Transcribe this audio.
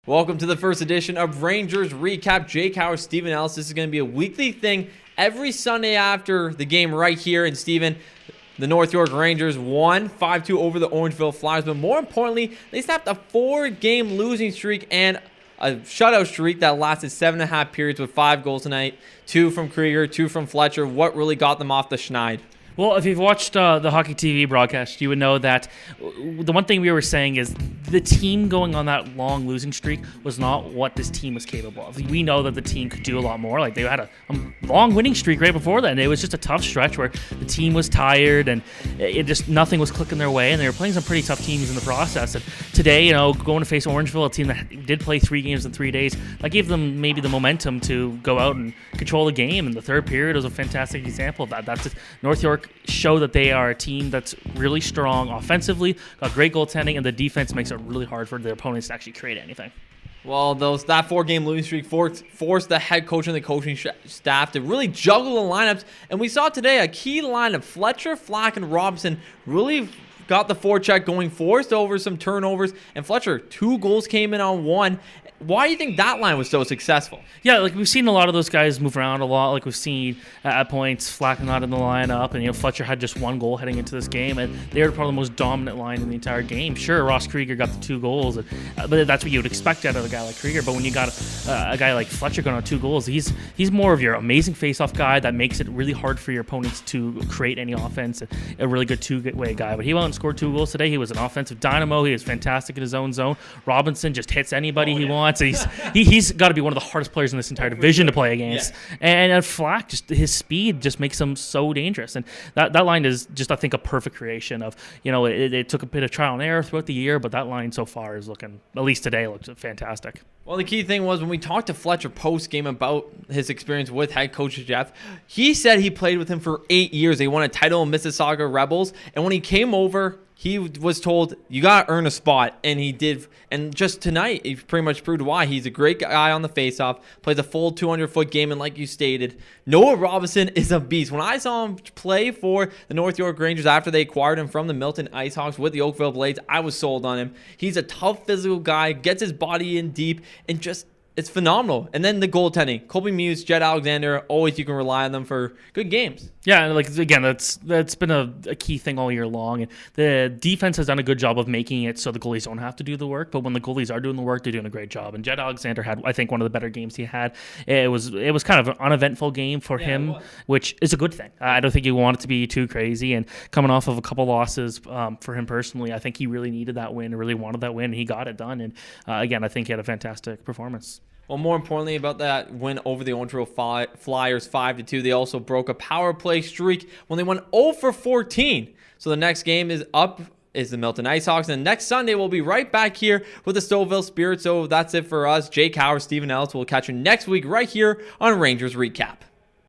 Welcome to the first edition of Rangers Recap. Jake Howorth, Steven Ellis. This is going to be a weekly thing every Sunday after the game right here. And Steven, the North York Rangers won 5-2 over the Orangeville Flyers. But more importantly, they snapped a 4-game losing streak and a shutout streak that lasted 7.5 periods with 5 goals tonight. 2 from Krieger, 2 from Fletcher. What really got them off the schneid? Well, if you've watched the Hockey TV broadcast, you would know that the one thing we were saying is the team going on that long losing streak was not what this team was capable of. We know that the team could do a lot more. Like, they had a long winning streak right before that, and it was just a tough stretch where the team was tired and it just nothing was clicking their way, and they were playing some pretty tough teams in the process. And today, going to face Orangeville, a team that did play 3 games in 3 days, that gave them maybe the momentum to go out and control the game. And the third period was a fantastic example of that. That's just North York show that they are a team that's really strong offensively, got great goaltending, and the defense makes it really hard for their opponents to actually create anything. Well, that 4-game losing streak forced the head coach and the coaching staff to really juggle the lineups. And we saw today a key lineup. Fletcher, Flack, and Robinson really got the forecheck going, forced over some turnovers. And Fletcher, 2 goals came in on 1. Why do you think that line was so successful? Yeah, like we've seen a lot of those guys move around a lot. Like we've seen at points Flack not in the lineup, and Fletcher had just 1 goal heading into this game, and they were probably the most dominant line in the entire game. Sure, Ross Krieger got the 2 goals, but that's what you would expect out of a guy like Krieger. But when you got a guy like Fletcher going on 2 goals, he's more of your amazing face-off guy that makes it really hard for your opponents to create any offense. A really good two-way guy. But he went and scored 2 goals today. He was an offensive dynamo. He was fantastic in his own zone. Robinson just hits anybody he wants. He's got to be one of the hardest players in this entire division to play against. Yeah. And Flack, just his speed just makes him so dangerous. And that line is just, I think, a perfect creation of, it took a bit of trial and error throughout the year, but that line so far is looking, at least today, looks fantastic. Well, the key thing was when we talked to Fletcher post-game about his experience with head coach Jeff, he said he played with him for 8 years. They won a title in Mississauga Rebels, and when he came over, he was told, you got to earn a spot, and he did. And just tonight, he pretty much proved why. He's a great guy on the faceoff, plays a full 200-foot game, and like you stated, Noah Robinson is a beast. When I saw him play for the North York Rangers after they acquired him from the Milton IceHogs with the Oakville Blades, I was sold on him. He's a tough physical guy, gets his body in deep, and just it's phenomenal. And then the goaltending. Colby Muse, Jed Alexander, always you can rely on them for good games. Yeah, and again, that's been a key thing all year long. And the defense has done a good job of making it so the goalies don't have to do the work. But when the goalies are doing the work, they're doing a great job. And Jed Alexander had, I think, one of the better games he had. It was kind of an uneventful game for him, which is a good thing. I don't think you want it to be too crazy. And coming off of a couple losses for him personally, I think he really needed that win, really wanted that win, and he got it done. And again, I think he had a fantastic performance. Well, more importantly about that win over the Orangeville Flyers 5-2, they also broke a power play streak when they went 0 for 14. So the next game is the Milton IceHogs, and next Sunday we'll be right back here with the Stouffville Spirit. So that's it for us. Jake Howorth, Steven Ellis. We'll catch you next week right here on Rangers Recap.